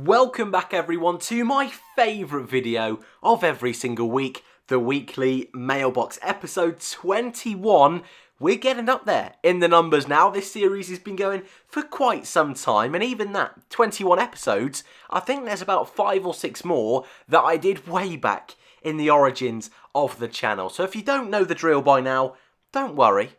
Welcome back everyone to my favourite video of every single week, the weekly Mailbox episode 21. We're getting up there in the numbers now. This series has been going for quite some time, and even that 21 episodes, I think there's about 5 or 6 more that I did way back in the origins of the channel. So if you don't know the drill by now, don't worry,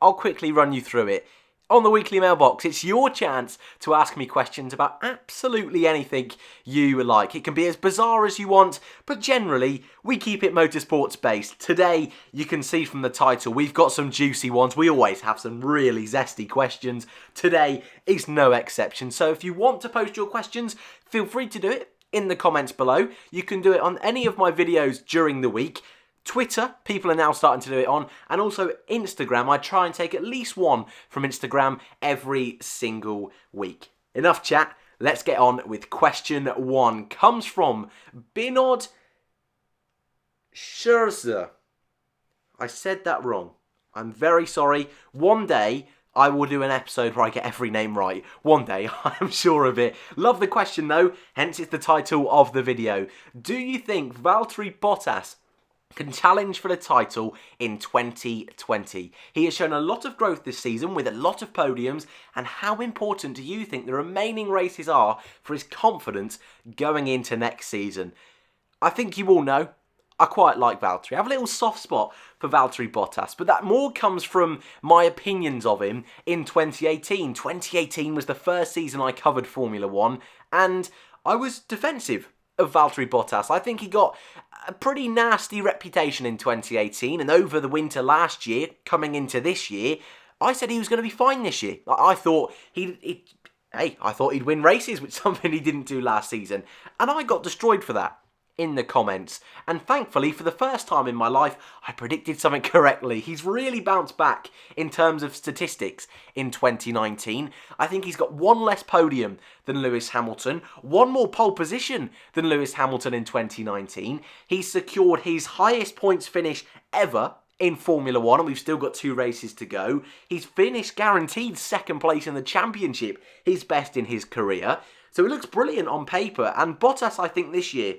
I'll quickly run you through it. On the weekly mailbox, it's your chance to ask me questions about absolutely anything you like. It can be as bizarre as you want, but generally, we keep it motorsports based. Today, you can see from the title, we've got some juicy ones. We always have some really zesty questions. Today is no exception. So if you want to post your questions, feel free to do it in the comments below. You can do it on any of my videos during the week. Twitter, people are now starting to do it on, and also Instagram. I try and take at least one from Instagram every single week. Enough chat, let's get on with question 1. Comes from Binod Scherzer. I said that wrong. I'm very sorry. One day, I will do an episode where I get every name right. One day, I'm sure of it. Love the question though, hence it's the title of the video. Do you think Valtteri Bottas can challenge for the title in 2020. He has shown a lot of growth this season with a lot of podiums, and how important do you think the remaining races are for his confidence going into next season? I think you all know, I quite like Valtteri. I have a little soft spot for Valtteri Bottas, but that more comes from my opinions of him in 2018. 2018 was the first season I covered Formula 1, and I was defensive of Valtteri Bottas. I think he got a pretty nasty reputation in 2018, and over the winter last year, coming into this year, I said he was going to be fine this year. I thought he'd win races, which is something he didn't do last season, and I got destroyed for that in the comments. And thankfully, for the first time in my life, I predicted something correctly. He's really bounced back in terms of statistics in 2019. I think he's got one less podium than Lewis Hamilton, one more pole position than Lewis Hamilton in 2019. He's secured his highest points finish ever in Formula 1, and we've still got 2 races to go. He's finished guaranteed second place in the championship, his best in his career. So it looks brilliant on paper, and Bottas, I think this year,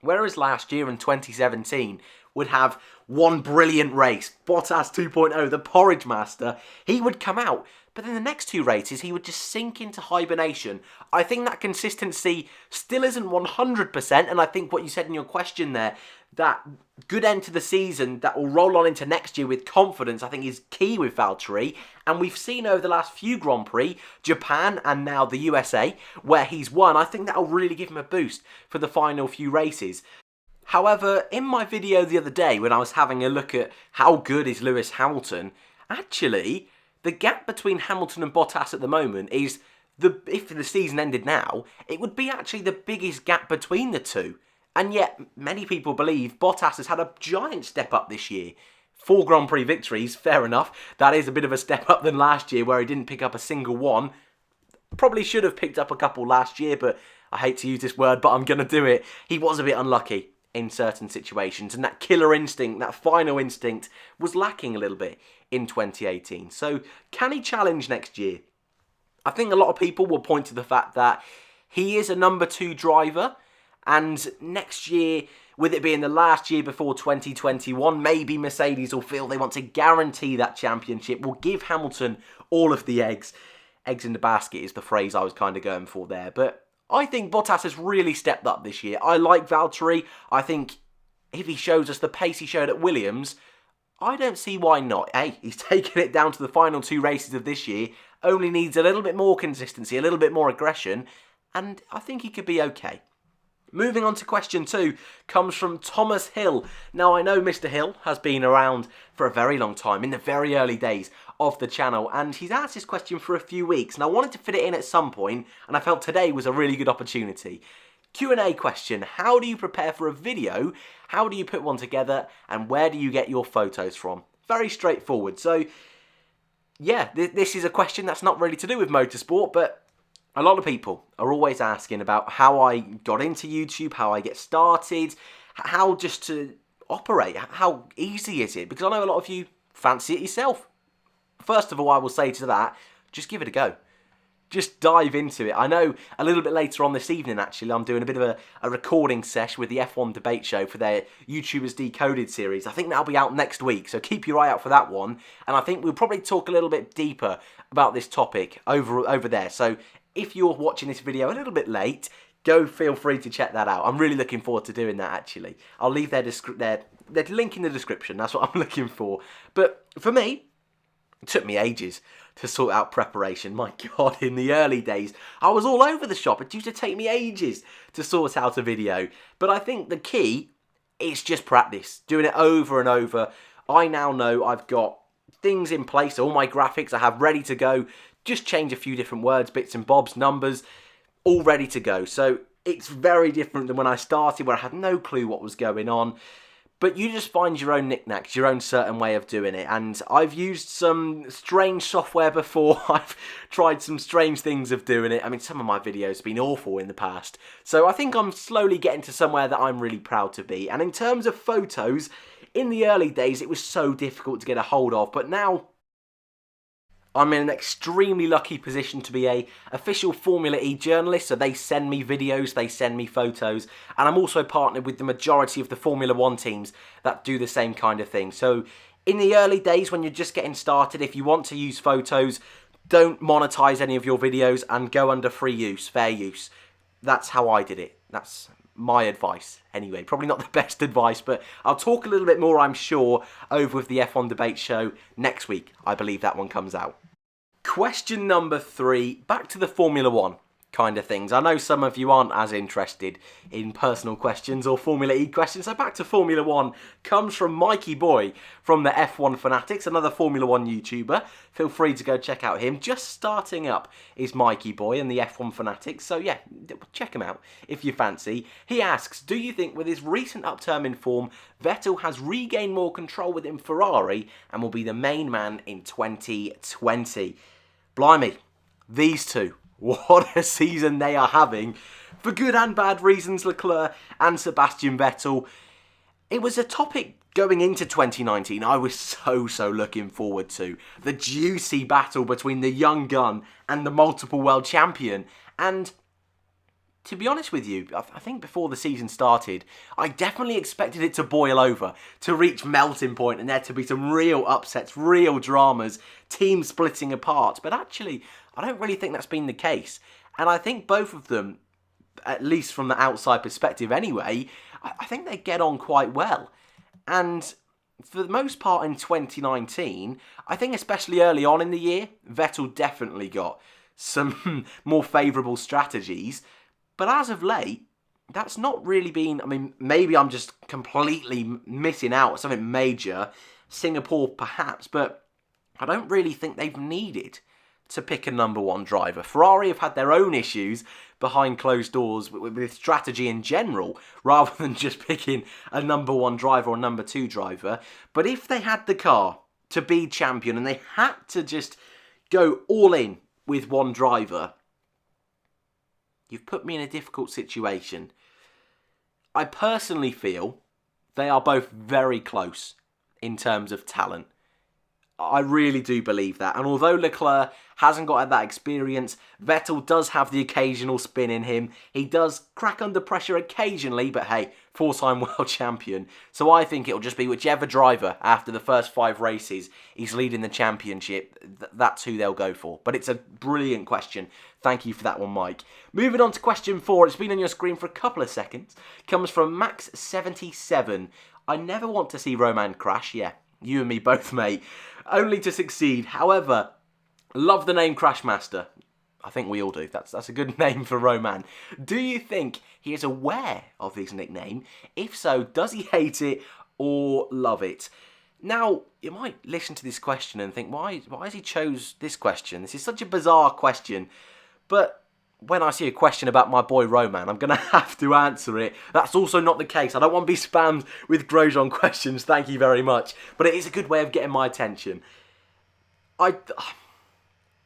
whereas last year in 2017 would have one brilliant race, Bottas 2.0, the porridge master, he would come out. But in the next 2 races, he would just sink into hibernation. I think that consistency still isn't 100%, and I think what you said in your question there, that good end to the season that will roll on into next year with confidence, I think is key with Valtteri. And we've seen over the last few Grand Prix, Japan and now the USA, where he's won. I think that'll really give him a boost for the final few races. However, in my video the other day, when I was having a look at how good is Lewis Hamilton, actually, the gap between Hamilton and Bottas at the moment is, if the season ended now, it would be actually the biggest gap between the two. And yet, many people believe Bottas has had a giant step up this year. 4 Grand Prix victories, fair enough. That is a bit of a step up than last year, where he didn't pick up a single one. Probably should have picked up a couple last year, but I hate to use this word, but I'm going to do it. He was a bit unlucky in certain situations, and that killer instinct, that final instinct, was lacking a little bit in 2018. So, can he challenge next year? I think a lot of people will point to the fact that he is a number 2 driver, and next year, with it being the last year before 2021, maybe Mercedes will feel they want to guarantee that championship, will give Hamilton all of the eggs. Eggs in the basket is the phrase I was kind of going for there. But I think Bottas has really stepped up this year. I like Valtteri. I think if he shows us the pace he showed at Williams, I don't see why not. Hey, he's taken it down to the final 2 races of this year. Only needs a little bit more consistency, a little bit more aggression, and I think he could be okay. Moving on to question 2, comes from Thomas Hill. Now, I know Mr. Hill has been around for a very long time, in the very early days of the channel, and he's asked this question for a few weeks, and I wanted to fit it in at some point, and I felt today was a really good opportunity. Q&A question: how do you prepare for a video? How do you put one together? And where do you get your photos from? Very straightforward. So, yeah, this is a question that's not really to do with motorsport, but a lot of people are always asking about how I got into YouTube, how I get started, how just to operate, how easy is it? Because I know a lot of you fancy it yourself. First of all, I will say to that, just give it a go. just dive into it. I know a little bit later on this evening, actually, I'm doing a bit of a recording sesh with the F1 debate show for their YouTubers Decoded series. I think that'll be out next week, so keep your eye out for that one. And I think we'll probably talk a little bit deeper about this topic over there. So if you're watching this video a little bit late, feel free to check that out. I'm really looking forward to doing that, actually. I'll leave their link in the description. That's what I'm looking for. But for me, it took me ages to sort out preparation. My God, in the early days, I was all over the shop. It used to take me ages to sort out a video. But I think the key is just practice, doing it over and over. I now know I've got things in place, all my graphics I have ready to go. Just change a few different words, bits and bobs, numbers, all ready to go. So it's very different than when I started, where I had no clue what was going on. But you just find your own knickknacks, your own certain way of doing it. And I've used some strange software before. I've tried some strange things of doing it. I mean, some of my videos have been awful in the past. So I think I'm slowly getting to somewhere that I'm really proud to be. And in terms of photos, in the early days, it was so difficult to get a hold of. But now I'm in an extremely lucky position to be a official Formula E journalist, so they send me videos, they send me photos, and I'm also partnered with the majority of the Formula 1 teams that do the same kind of thing. So in the early days when you're just getting started, if you want to use photos, don't monetize any of your videos and go under free use, fair use. That's how I did it. That's my advice. Anyway, probably not the best advice, but I'll talk a little bit more, I'm sure, over with the F1 debate show next week. I believe that one comes out. Question number 3, back to the Formula 1 kind of things. I know some of you aren't as interested in personal questions or Formula E questions, so back to Formula 1 comes from Mikey Boy from the F1 Fanatics, another Formula 1 YouTuber. Feel free to go check out him. Just starting up is Mikey Boy and the F1 Fanatics, so yeah, check him out if you fancy. He asks, do you think with his recent upturn in form, Vettel has regained more control within Ferrari and will be the main man in 2020? Blimey, these two. What a season they are having. For good and bad reasons, Leclerc and Sebastian Vettel. It was a topic going into 2019 I was so looking forward to. The juicy battle between the young gun and the multiple world champion. And to be honest with you, I think before the season started, I definitely expected it to boil over, to reach melting point, and there to be some real upsets, real dramas, teams splitting apart. But actually, I don't really think that's been the case. And I think both of them, at least from the outside perspective anyway, I think they get on quite well. And for the most part in 2019, I think especially early on in the year, Vettel definitely got some more favourable strategies. But as of late, that's not really been, I mean, maybe I'm just completely missing out something major, Singapore perhaps, but I don't really think they've needed to pick a number 1 driver. Ferrari have had their own issues behind closed doors with strategy in general, rather than just picking a number 1 driver or number 2 driver. But if they had the car to be champion and they had to just go all in with one driver, you've put me in a difficult situation. I personally feel they are both very close in terms of talent. I really do believe that. And although Leclerc hasn't got that experience, Vettel does have the occasional spin in him. He does crack under pressure occasionally, but hey, 4-time world champion. So I think it'll just be whichever driver after the first 5 races is leading the championship, that's who they'll go for. But it's a brilliant question. Thank you for that one, Mike. Moving on to question 4. It's been on your screen for a couple of seconds. Comes from Max77. I never want to see Roman crash. Yeah, you and me both, mate. Only to succeed. However, love the name Crashmaster. I think we all do. That's a good name for Roman. Do you think he is aware of his nickname? If so, does he hate it or love it? Now, you might listen to this question and think, why has he chose this question? This is such a bizarre question. But when I see a question about my boy Roman, I'm going to have to answer it. That's also not the case. I don't want to be spammed with Grosjean questions, thank you very much. But it is a good way of getting my attention.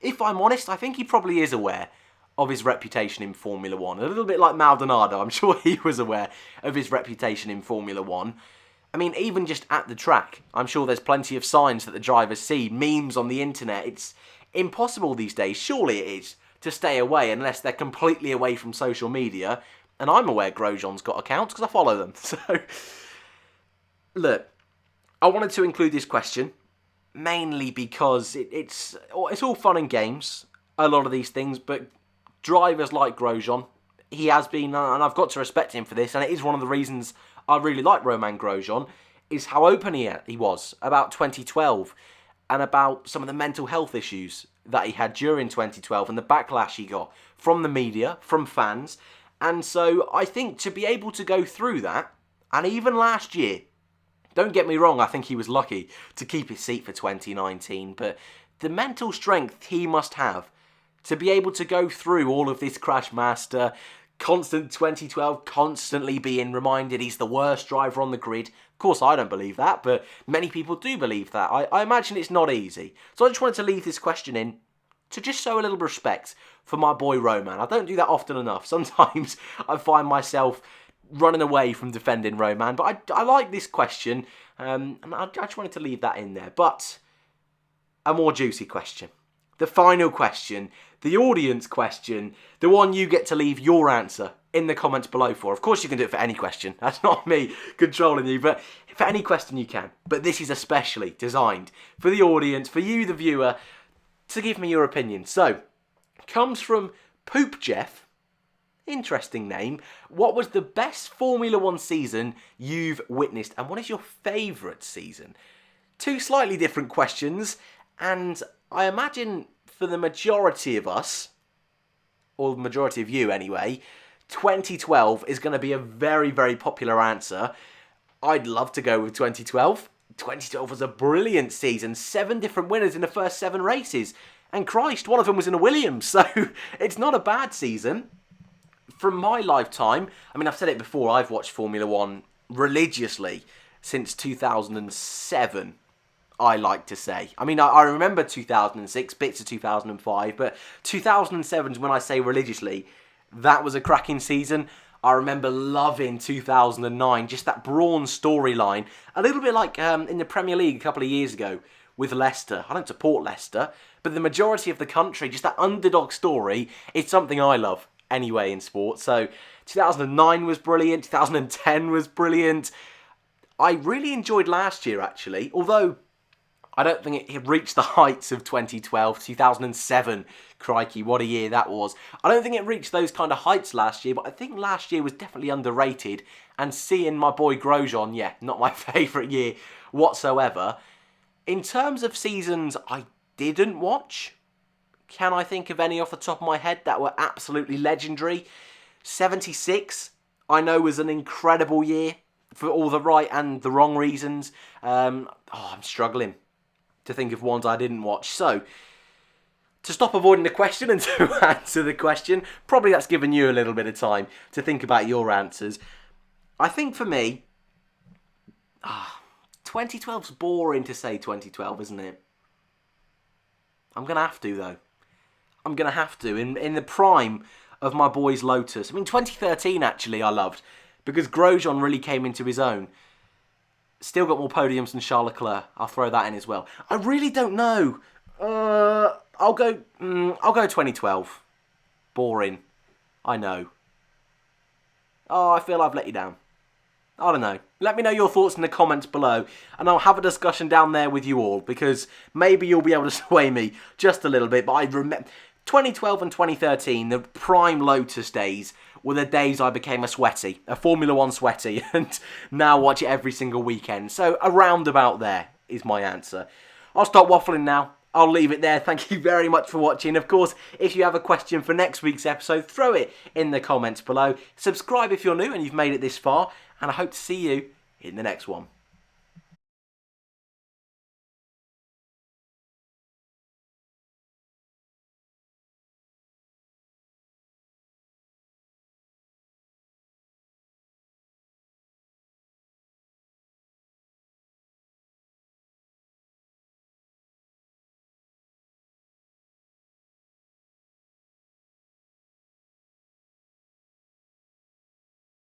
If I'm honest, I think he probably is aware of his reputation in Formula 1. A little bit like Maldonado, I'm sure he was aware of his reputation in Formula 1. I mean, even just at the track, I'm sure there's plenty of signs that the drivers see, memes on the internet. It's impossible these days, surely it is, to stay away unless they're completely away from social media. And I'm aware Grosjean's got accounts because I follow them. So, look, I wanted to include this question mainly because it's all fun and games, a lot of these things, but drivers like Grosjean, he has been, and I've got to respect him for this, and it is one of the reasons I really like Romain Grosjean, is how open he was about 2012 and about some of the mental health issues that he had during 2012 and the backlash he got from the media, from fans. And so I think to be able to go through that, and even last year, don't get me wrong, I think he was lucky to keep his seat for 2019, but the mental strength he must have to be able to go through all of this crash master, constant 2012, constantly being reminded he's the worst driver on the grid. Of course, I don't believe that, but many people do believe that. I imagine it's not easy. So I just wanted to leave this question in to just show a little respect for my boy Roman. I don't do that often enough. Sometimes I find myself running away from defending Roman, but I like this question, and I just wanted to leave that in there. But a more juicy question. The final question, the audience question, the one you get to leave your answer in the comments below for. Of course you can do it for any question. That's not me controlling you, but for any question you can. But this is especially designed for the audience, for you, the viewer, to give me your opinion. So, comes from Poop Jeff. Interesting name. What was the best Formula 1 season you've witnessed? And what is your favourite season? Two slightly different questions. And I imagine for the majority of us, or the majority of you anyway, 2012 is going to be a very, very popular answer. I'd love to go with 2012. 2012 was a brilliant season. 7 different winners in the first 7 races. And Christ, one of them was in a Williams. So it's not a bad season. From my lifetime, I mean, I've said it before, I've watched Formula 1 religiously since 2007, I like to say. I mean, I remember 2006, bits of 2005, but 2007 is when I say religiously, that was a cracking season. I remember loving 2009, just that Brawn storyline. A little bit like in the Premier League a couple of years ago with Leicester. I don't support Leicester, but the majority of the country, just that underdog story, is something I love anyway in sport. So 2009 was brilliant, 2010 was brilliant. I really enjoyed last year actually, although I don't think it reached the heights of 2012, 2007. Crikey, what a year that was. I don't think it reached those kind of heights last year, but I think last year was definitely underrated. And seeing my boy Grosjean, yeah, not my favourite year whatsoever. In terms of seasons I didn't watch, can I think of any off the top of my head that were absolutely legendary? 76, I know, was an incredible year for all the right and the wrong reasons. I'm struggling to think of ones I didn't watch. So, to stop avoiding the question and to answer the question, probably that's given you a little bit of time to think about your answers. I think for me, 2012's boring to say 2012, isn't it? I'm going to have to, though. I'm going to have to. In the prime of my boy's Lotus. I mean, 2013, actually, I loved. Because Grosjean really came into his own. Still got more podiums than Charles Leclerc. I'll throw that in as well. I really don't know. I'll go 2012. Boring. I know. Oh, I feel I've let you down. I don't know. Let me know your thoughts in the comments below, and I'll have a discussion down there with you all, because maybe you'll be able to sway me just a little bit. But I remember 2012 and 2013, the prime Lotus days, were the days I became a Formula 1 sweaty, and now watch it every single weekend. So around about there is my answer. I'll stop waffling now. I'll leave it there. Thank you very much for watching. Of course, if you have a question for next week's episode, throw it in the comments below. Subscribe if you're new and you've made it this far, and I hope to see you in the next one.